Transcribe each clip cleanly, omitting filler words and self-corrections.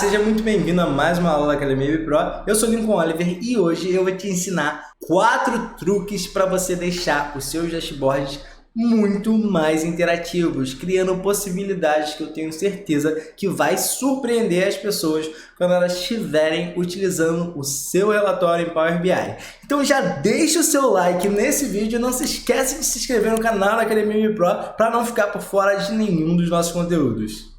seja muito bem-vindo a mais uma aula da Academia MB Pro. Eu sou Lincoln Oliver e hoje eu vou te ensinar 4 truques para você deixar os seus dashboards muito mais interativos, criando possibilidades que eu tenho certeza que vai surpreender as pessoas quando elas estiverem utilizando o seu relatório em Power BI. Então já deixa o seu like nesse vídeo e não se esquece de se inscrever no canal da Academia MB Pro para não ficar por fora de nenhum dos nossos conteúdos.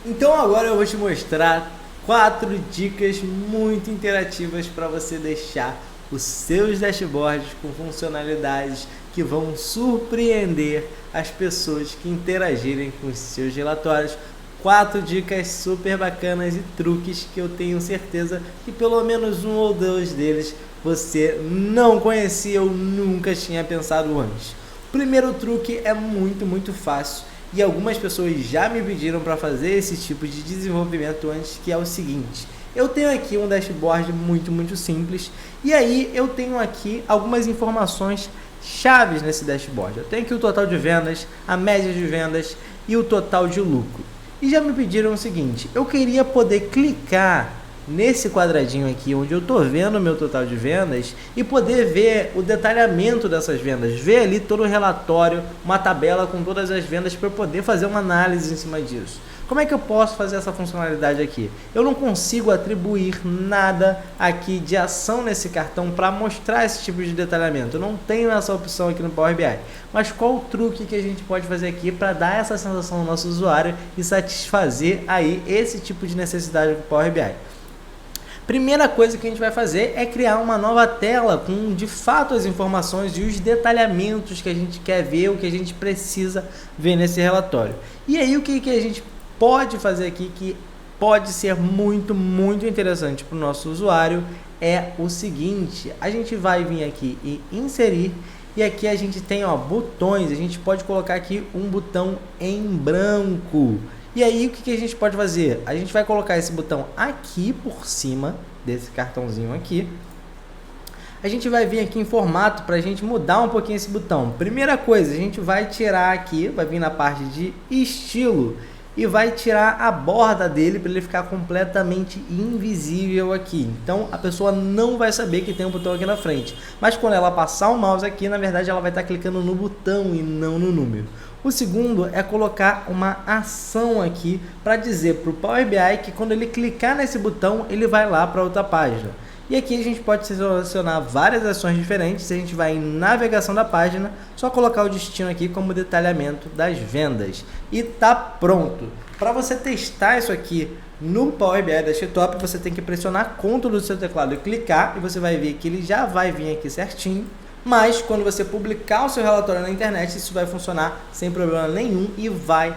Então agora eu vou te mostrar 4 dicas muito interativas para você deixar os seus dashboards com funcionalidades que vão surpreender as pessoas que interagirem com os seus relatórios. 4 dicas super bacanas e truques que eu tenho certeza que pelo menos um ou dois deles você não conhecia ou nunca tinha pensado antes. O primeiro truque é muito fácil. E algumas pessoas já me pediram para fazer esse tipo de desenvolvimento antes, que é o seguinte. Eu tenho aqui um dashboard muito simples. E aí eu tenho aqui algumas informações chaves nesse dashboard. Eu tenho aqui o total de vendas, a média de vendas e o total de lucro. E já me pediram o seguinte. Eu queria poder clicar nesse quadradinho aqui, onde eu estou vendo o meu total de vendas e poder ver o detalhamento dessas vendas, ver ali todo o relatório, uma tabela com todas as vendas para eu poder fazer uma análise em cima disso. Como é que eu posso fazer essa funcionalidade aqui? Eu não consigo atribuir nada aqui de ação nesse cartão para mostrar esse tipo de detalhamento. Eu não tenho essa opção aqui no Power BI. Mas qual o truque que a gente pode fazer aqui para dar essa sensação ao nosso usuário e satisfazer aí esse tipo de necessidade do Power BI? Primeira coisa que a gente vai fazer é criar uma nova tela com de fato as informações e os detalhamentos que a gente quer ver, o que a gente precisa ver nesse relatório. E aí o que a gente pode fazer aqui que pode ser muito interessante para o nosso usuário é o seguinte. A gente vai vir aqui e inserir e aqui a gente tem botões, a gente pode colocar aqui um botão em branco. E aí o que a gente pode fazer? A gente vai colocar esse botão aqui por cima desse cartãozinho aqui. A gente vai vir aqui em formato para a gente mudar um pouquinho esse botão. Primeira coisa, a gente vai tirar aqui, vai vir na parte de estilo e vai tirar a borda dele para ele ficar completamente invisível aqui. Então a pessoa não vai saber que tem um botão aqui na frente. Mas quando ela passar o mouse aqui, na verdade ela vai estar clicando no botão e não no número. O segundo é colocar uma ação aqui para dizer para o Power BI que quando ele clicar nesse botão, ele vai lá para outra página. E aqui a gente pode selecionar várias ações diferentes. A gente vai em navegação da página, só colocar o destino aqui como detalhamento das vendas. E tá pronto. Para você testar isso aqui no Power BI Desktop, você tem que pressionar Ctrl do seu teclado e clicar, e você vai ver que ele já vai vir aqui certinho. Mas quando você publicar o seu relatório na internet, isso vai funcionar sem problema nenhum e vai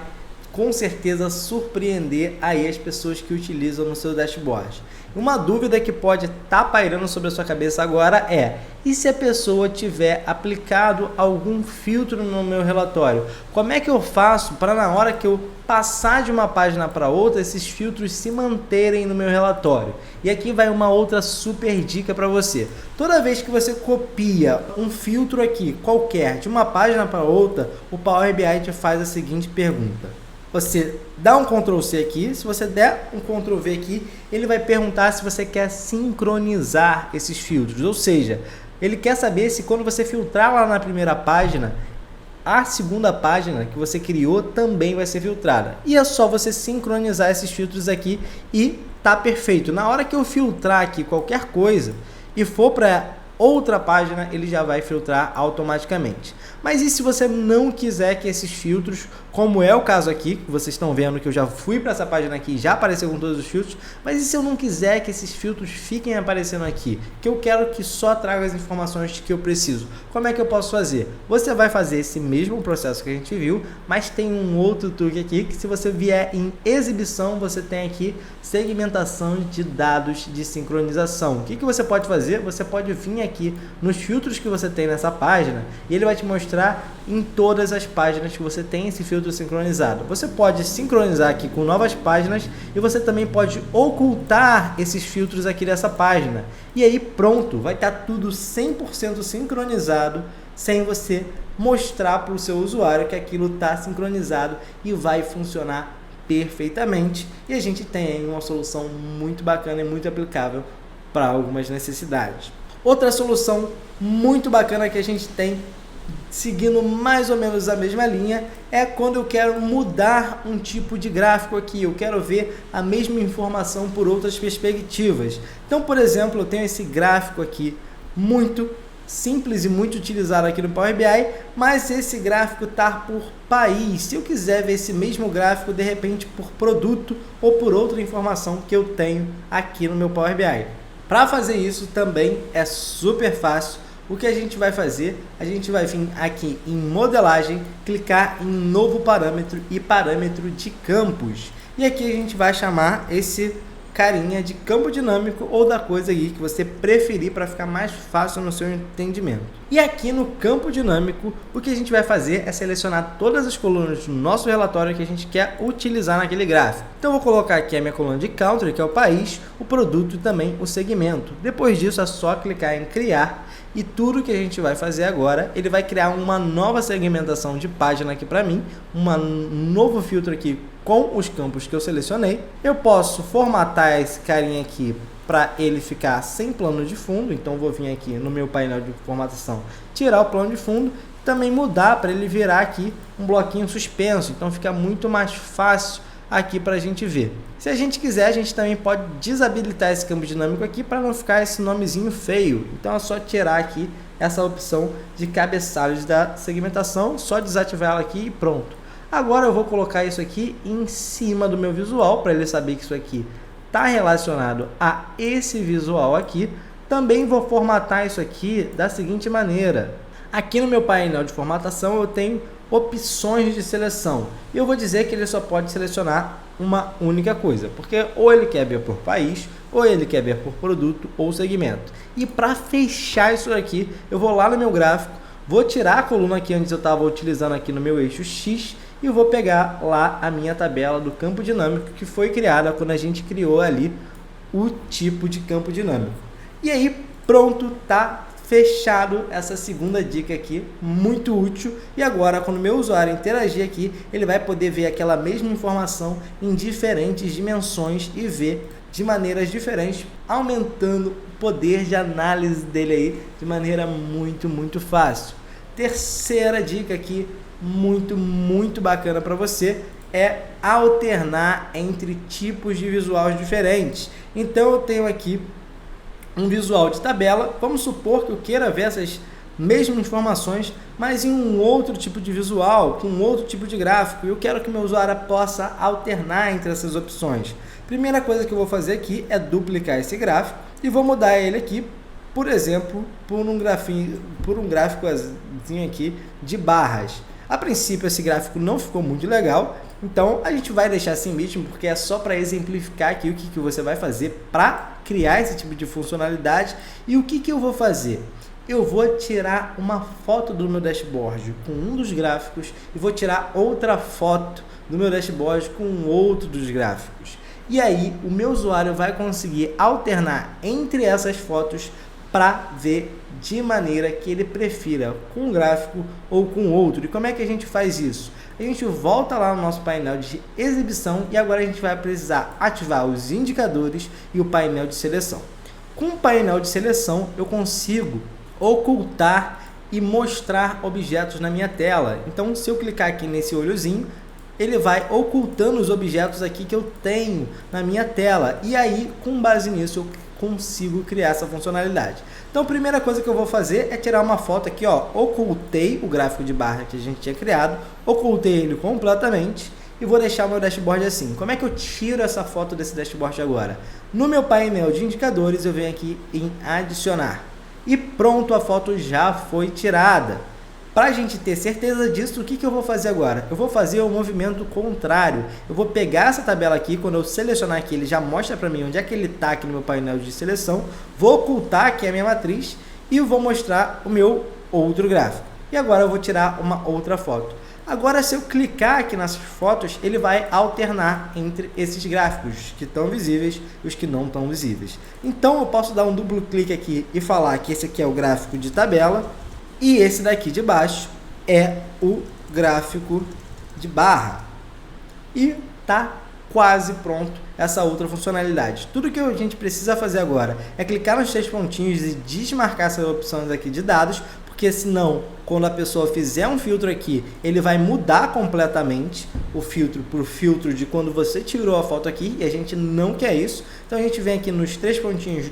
com certeza surpreender aí as pessoas que utilizam no seu dashboard. Uma dúvida que pode estar pairando sobre a sua cabeça agora é: e se a pessoa tiver aplicado algum filtro no meu relatório? Como é que eu faço para na hora que eu passar de uma página para outra, esses filtros se manterem no meu relatório? E aqui vai uma outra super dica para você. Toda vez que você copia um filtro aqui qualquer de uma página para outra, o Power BI te faz a seguinte pergunta. Você dá um Ctrl C aqui, se você der um Ctrl V aqui, ele vai perguntar se você quer sincronizar esses filtros. Ou seja, ele quer saber se quando você filtrar lá na primeira página, a segunda página que você criou também vai ser filtrada. E é só você sincronizar esses filtros aqui e tá perfeito. Na hora que eu filtrar aqui qualquer coisa e for para outra página, ele já vai filtrar automaticamente. Mas e se você não quiser que esses filtros, como é o caso aqui, que vocês estão vendo que eu já fui para essa página aqui e já apareceu com todos os filtros, mas e se eu não quiser que esses filtros fiquem aparecendo aqui, que eu quero que só traga as informações que eu preciso? Como é que eu posso fazer? Você vai fazer esse mesmo processo que a gente viu, mas tem um outro truque aqui, que se você vier em exibição, você tem aqui segmentação de dados de sincronização. O que você pode fazer? Você pode vir aqui nos filtros que você tem nessa página e ele vai te mostrar em todas as páginas que você tem esse filtro sincronizado. Você pode sincronizar aqui com novas páginas e você também pode ocultar esses filtros aqui dessa página. E aí pronto, vai estar tudo 100% sincronizado sem você mostrar para o seu usuário que aquilo está sincronizado e vai funcionar perfeitamente. E a gente tem aí uma solução muito bacana e muito aplicável para algumas necessidades. Outra solução muito bacana que a gente tem, seguindo mais ou menos a mesma linha, é quando eu quero mudar um tipo de gráfico aqui, eu quero ver a mesma informação por outras perspectivas. Então, por exemplo, eu tenho esse gráfico aqui muito simples e muito utilizado aqui no Power BI, mas esse gráfico está por país. Se eu quiser ver esse mesmo gráfico de repente por produto ou por outra informação que eu tenho aqui no meu Power BI. Para fazer isso também é super fácil. O que a gente vai fazer? A gente vai vir aqui em modelagem, clicar em novo parâmetro e parâmetro de campos. E aqui a gente vai chamar esse carinha de campo dinâmico ou da coisa aí que você preferir para ficar mais fácil no seu entendimento. E aqui no campo dinâmico, o que a gente vai fazer é selecionar todas as colunas do nosso relatório que a gente quer utilizar naquele gráfico. Então eu vou colocar aqui a minha coluna de country, que é o país, o produto e também o segmento. Depois disso é só clicar em criar e tudo que a gente vai fazer agora, ele vai criar uma nova segmentação de página aqui para mim, um novo filtro aqui com os campos que eu selecionei. Eu posso formatar esse carinha aqui para ele ficar sem plano de fundo, então vou vir aqui no meu painel de formatação, tirar o plano de fundo, também mudar para ele virar aqui um bloquinho suspenso, então fica muito mais fácil aqui para a gente ver. Se a gente quiser, a gente também pode desabilitar esse campo dinâmico aqui para não ficar esse nomezinho feio, então é só tirar aqui essa opção de cabeçalhos da segmentação, só desativar ela aqui e pronto. Agora eu vou colocar isso aqui em cima do meu visual, para ele saber que isso aqui está relacionado a esse visual aqui. Também vou formatar isso aqui da seguinte maneira. Aqui no meu painel de formatação eu tenho opções de seleção. E eu vou dizer que ele só pode selecionar uma única coisa, porque ou ele quer ver por país, ou ele quer ver por produto ou segmento. E para fechar isso aqui, eu vou lá no meu gráfico, vou tirar a coluna que antes eu estava utilizando aqui no meu eixo X, e vou pegar lá a minha tabela do campo dinâmico que foi criada quando a gente criou ali o tipo de campo dinâmico. E aí pronto, tá fechado essa segunda dica aqui, muito útil. E agora quando o meu usuário interagir aqui, ele vai poder ver aquela mesma informação em diferentes dimensões e ver de maneiras diferentes, aumentando o poder de análise dele aí de maneira muito fácil. Terceira dica aqui, muito bacana para você, é alternar entre tipos de visuais diferentes. Então eu tenho aqui um visual de tabela, vamos supor que eu queira ver essas mesmas informações, mas em um outro tipo de visual, com outro tipo de gráfico, e eu quero que o meu usuário possa alternar entre essas opções. Primeira coisa que eu vou fazer aqui é duplicar esse gráfico e vou mudar ele aqui, por exemplo, por um gráficozinho aqui de barras. A princípio esse gráfico não ficou muito legal, então a gente vai deixar assim mesmo, porque é só para exemplificar aqui o que você vai fazer para criar esse tipo de funcionalidade. E o que eu vou fazer? Eu vou tirar uma foto do meu dashboard com um dos gráficos e vou tirar outra foto do meu dashboard com outro dos gráficos. E aí o meu usuário vai conseguir alternar entre essas fotos para ver de maneira que ele prefira, com um gráfico ou com outro. E como é que a gente faz isso? A gente volta lá no nosso painel de exibição e agora a gente vai precisar ativar os indicadores e o painel de seleção. Com o painel de seleção eu consigo ocultar e mostrar objetos na minha tela. Então se eu clicar aqui nesse olhozinho, ele vai ocultando os objetos aqui que eu tenho na minha tela. E aí, com base nisso, eu consigo criar essa funcionalidade. Então a primeira coisa que eu vou fazer é tirar uma foto aqui, ó, ocultei o gráfico de barra que a gente tinha criado, ocultei ele completamente e vou deixar o meu dashboard assim. Como é que eu tiro essa foto desse dashboard agora? No meu painel de indicadores eu venho aqui em adicionar e pronto, a foto já foi tirada. Para a gente ter certeza disso, o que eu vou fazer agora? Eu vou fazer o movimento contrário. Eu vou pegar essa tabela aqui, quando eu selecionar aqui, ele já mostra para mim onde é que ele está aqui no meu painel de seleção. Vou ocultar aqui a minha matriz e vou mostrar o meu outro gráfico. E agora eu vou tirar uma outra foto. Agora, se eu clicar aqui nessas fotos, ele vai alternar entre esses gráficos, os que estão visíveis e os que não estão visíveis. Então, eu posso dar um duplo clique aqui e falar que esse aqui é o gráfico de tabela e esse daqui de baixo é o gráfico de barra. E tá quase pronto essa outra funcionalidade. Tudo que a gente precisa fazer agora é clicar nos 3 pontinhos e desmarcar essas opções aqui de dados, porque senão, quando a pessoa fizer um filtro aqui, ele vai mudar completamente o filtro para o filtro de quando você tirou a foto aqui, e a gente não quer isso. Então a gente vem aqui nos 3 pontinhos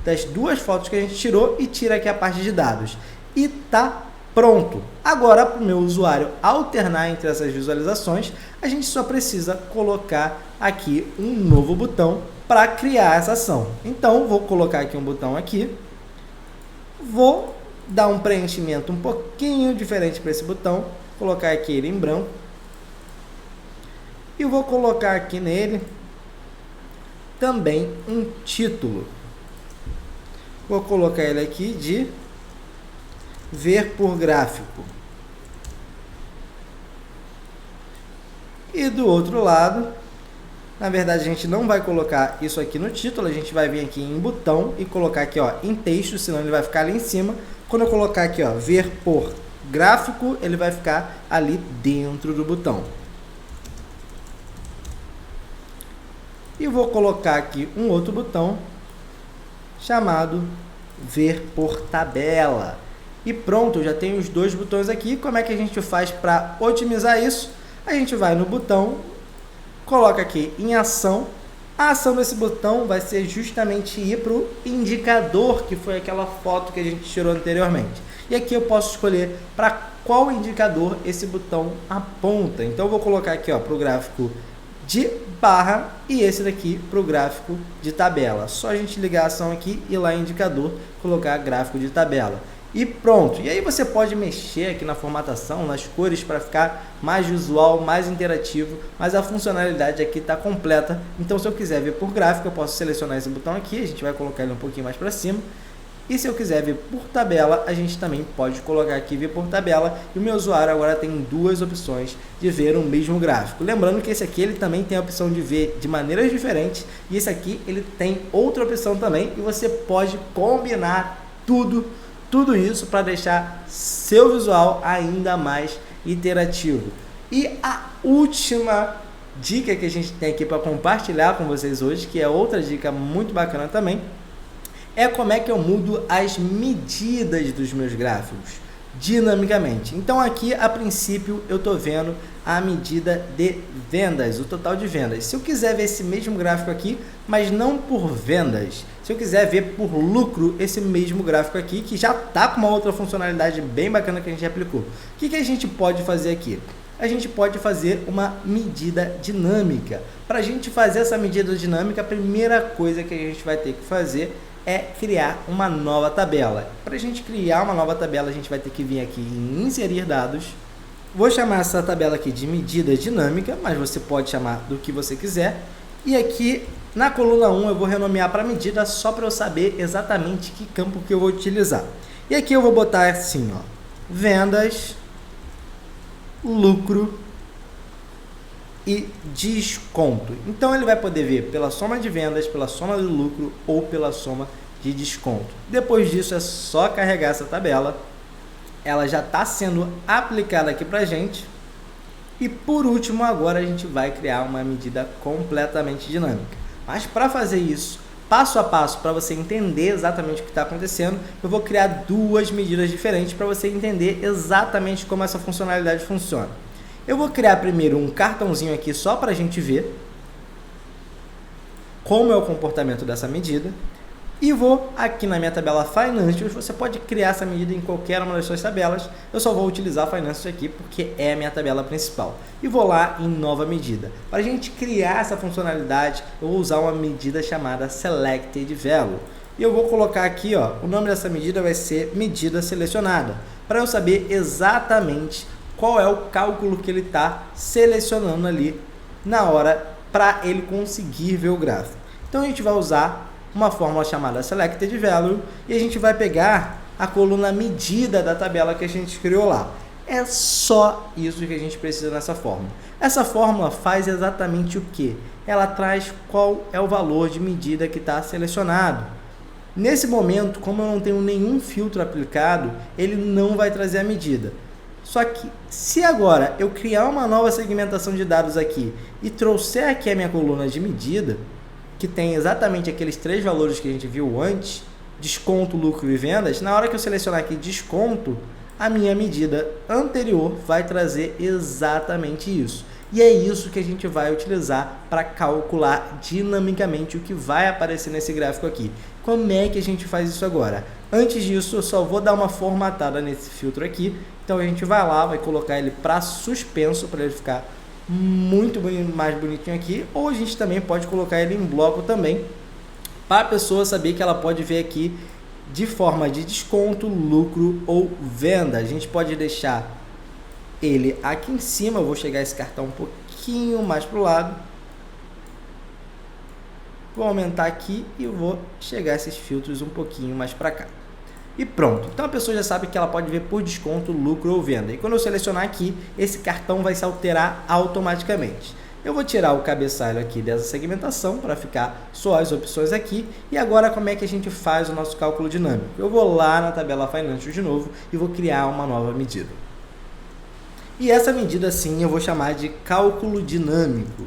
das duas fotos que a gente tirou e tira aqui a parte de dados. E tá pronto. Agora, para o meu usuário alternar entre essas visualizações, a gente só precisa colocar aqui um novo botão para criar essa ação. Então, vou colocar aqui um botão aqui, vou dar um preenchimento um pouquinho diferente para esse botão, colocar aqui ele em branco, e vou colocar aqui nele também um título. Vou colocar ele aqui de ver por gráfico. E do outro lado, na verdade a gente não vai colocar isso aqui no título, a gente vai vir aqui em botão e colocar aqui, ó, em texto, senão ele vai ficar ali em cima. Quando eu colocar aqui, ó, ver por gráfico, ele vai ficar ali dentro do botão. E vou colocar aqui um outro botão chamado ver por tabela. E pronto, já tenho os 2 botões aqui. Como é que a gente faz para otimizar isso? A gente vai no botão, coloca aqui em ação. A ação desse botão vai ser justamente ir para o indicador, que foi aquela foto que a gente tirou anteriormente. E aqui eu posso escolher para qual indicador esse botão aponta. Então eu vou colocar aqui para o gráfico de barra e esse daqui para o gráfico de tabela. Só a gente ligar a ação aqui e lá em indicador, colocar gráfico de tabela. E pronto. E aí você pode mexer aqui na formatação, nas cores, para ficar mais visual, mais interativo, mas a funcionalidade aqui está completa. Então, se eu quiser ver por gráfico, eu posso selecionar esse botão aqui, a gente vai colocar ele um pouquinho mais para cima. E se eu quiser ver por tabela, a gente também pode colocar aqui ver por tabela, e o meu usuário agora tem 2 opções de ver o mesmo gráfico. Lembrando que esse aqui ele também tem a opção de ver de maneiras diferentes, e esse aqui ele tem outra opção também, e você pode combinar tudo isso para deixar seu visual ainda mais interativo. E a última dica que a gente tem aqui para compartilhar com vocês hoje, que é outra dica muito bacana também, é como é que eu mudo as medidas dos meus gráficos dinamicamente. Então aqui a princípio eu estou vendo a medida de vendas, o total de vendas. Se eu quiser ver esse mesmo gráfico aqui, mas não por vendas, se eu quiser ver por lucro, esse mesmo gráfico aqui, que já está com uma outra funcionalidade bem bacana que a gente aplicou. O que a gente pode fazer aqui? A gente pode fazer uma medida dinâmica. Para a gente fazer essa medida dinâmica, a primeira coisa que a gente vai ter que fazer é criar uma nova tabela. Para a gente criar uma nova tabela, a gente vai ter que vir aqui em inserir dados. Vou chamar essa tabela aqui de medida dinâmica, mas você pode chamar do que você quiser. E aqui na coluna 1 eu vou renomear para medida só para eu saber exatamente que campo que eu vou utilizar. E aqui eu vou botar assim, ó, vendas, lucro e desconto. Então ele vai poder ver pela soma de vendas, pela soma do lucro ou pela soma de desconto. Depois disso é só carregar essa tabela. Ela já está sendo aplicada aqui para a gente. E por último, agora a gente vai criar uma medida completamente dinâmica. Mas para fazer isso, passo a passo, para você entender exatamente o que está acontecendo, eu vou criar 2 medidas diferentes para você entender exatamente como essa funcionalidade funciona. Eu vou criar primeiro um cartãozinho aqui só para a gente ver como é o comportamento dessa medida. E vou aqui na minha tabela Financials, você pode criar essa medida em qualquer uma das suas tabelas. Eu só vou utilizar Financials aqui porque é a minha tabela principal. E vou lá em nova medida. Para a gente criar essa funcionalidade, eu vou usar uma medida chamada Selected Value. E eu vou colocar aqui, ó, o nome dessa medida vai ser medida selecionada, para eu saber exatamente qual é o cálculo que ele está selecionando ali na hora para ele conseguir ver o gráfico. Então a gente vai usar uma fórmula chamada Selected Value e a gente vai pegar a coluna medida da tabela que a gente criou lá. É só isso que a gente precisa nessa fórmula. Essa fórmula faz exatamente o que? Ela traz qual é o valor de medida que está selecionado. Nesse momento, como eu não tenho nenhum filtro aplicado, ele não vai trazer a medida. Só que se agora eu criar uma nova segmentação de dados aqui e trouxer aqui a minha coluna de medida, que tem exatamente aqueles 3 valores que a gente viu antes, desconto, lucro e vendas, na hora que eu selecionar aqui desconto, a minha medida anterior vai trazer exatamente isso. E é isso que a gente vai utilizar para calcular dinamicamente o que vai aparecer nesse gráfico aqui. Como é que a gente faz isso agora? Antes disso, eu só vou dar uma formatada nesse filtro aqui. Então a gente vai lá, vai colocar ele para suspenso, para ele ficar muito mais bonitinho aqui. Ou a gente também pode colocar ele em bloco também, para a pessoa saber que ela pode ver aqui de forma de desconto, lucro ou venda. A gente pode deixar ele aqui em cima. Eu vou chegar esse cartão um pouquinho mais para o lado. Vou aumentar aqui e vou chegar esses filtros um pouquinho mais para cá. E pronto. Então a pessoa já sabe que ela pode ver por desconto, lucro ou venda. E quando eu selecionar aqui, esse cartão vai se alterar automaticamente. Eu vou tirar o cabeçalho aqui dessa segmentação para ficar só as opções aqui. E agora como é que a gente faz o nosso cálculo dinâmico? Eu vou lá na tabela Financial de novo e vou criar uma nova medida. E essa medida sim eu vou chamar de cálculo dinâmico,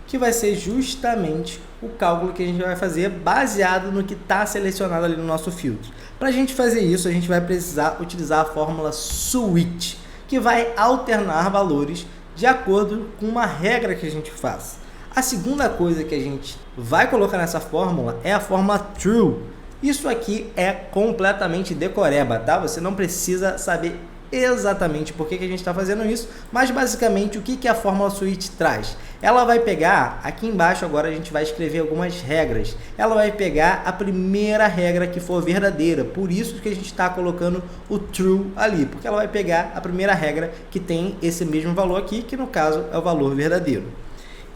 que vai ser justamente o cálculo que a gente vai fazer baseado no que está selecionado ali no nosso filtro. Para a gente fazer isso, a gente vai precisar utilizar a fórmula switch, que vai alternar valores de acordo com uma regra que a gente faz. A segunda coisa que a gente vai colocar nessa fórmula é a fórmula true. Isso aqui é completamente decoreba, tá? Você não precisa saber exatamente por que a gente está fazendo isso, mas basicamente o que a fórmula switch traz? Ela vai pegar, aqui embaixo agora a gente vai escrever algumas regras, ela vai pegar a primeira regra que for verdadeira, por isso que a gente está colocando o true ali, porque ela vai pegar a primeira regra que tem esse mesmo valor aqui, que no caso é o valor verdadeiro.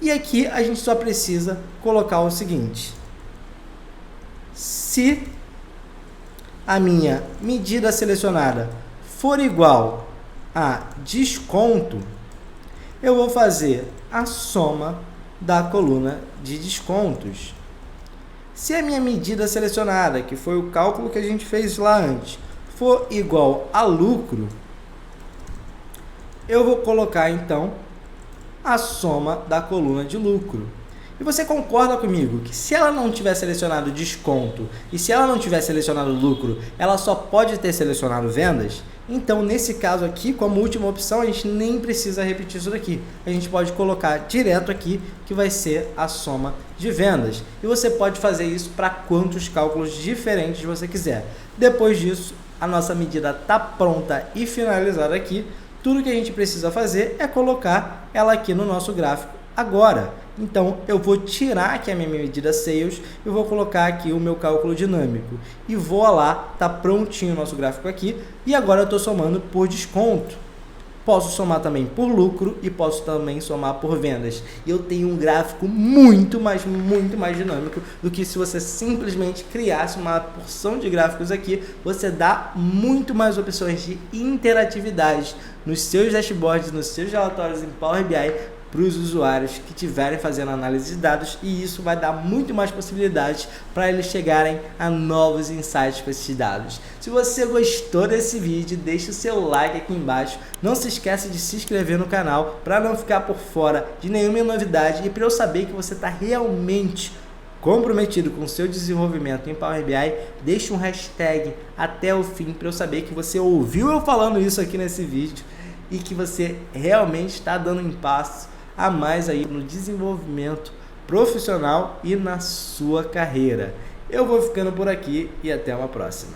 E aqui a gente só precisa colocar o seguinte: se a minha medida selecionada for igual a desconto, eu vou fazer a soma da coluna de descontos. Se a minha medida selecionada, que foi o cálculo que a gente fez lá antes, for igual a lucro, eu vou colocar então a soma da coluna de lucro. E você concorda comigo que se ela não tiver selecionado desconto e se ela não tiver selecionado lucro, ela só pode ter selecionado vendas? Então, nesse caso aqui, como última opção, a gente nem precisa repetir isso daqui. A gente pode colocar direto aqui, que vai ser a soma de vendas. E você pode fazer isso para quantos cálculos diferentes você quiser. Depois disso, a nossa medida está pronta e finalizada aqui. Tudo que a gente precisa fazer é colocar ela aqui no nosso gráfico agora. Então, eu vou tirar aqui a minha medida sales e vou colocar aqui o meu cálculo dinâmico. E vou lá, tá prontinho o nosso gráfico aqui. E agora eu estou somando por desconto. Posso somar também por lucro e posso também somar por vendas. E eu tenho um gráfico muito mais dinâmico do que se você simplesmente criasse uma porção de gráficos aqui. Você dá muito mais opções de interatividade nos seus dashboards, nos seus relatórios em Power BI, para os usuários que estiverem fazendo análise de dados, e isso vai dar muito mais possibilidades para eles chegarem a novos insights com esses dados. Se você gostou desse vídeo, deixe o seu like aqui embaixo. Não se esqueça de se inscrever no canal para não ficar por fora de nenhuma novidade e para eu saber que você está realmente comprometido com o seu desenvolvimento em Power BI. Deixe um hashtag até o fim para eu saber que você ouviu eu falando isso aqui nesse vídeo e que você realmente está dando um passo a mais aí no desenvolvimento profissional e na sua carreira. Eu vou ficando por aqui e até uma próxima.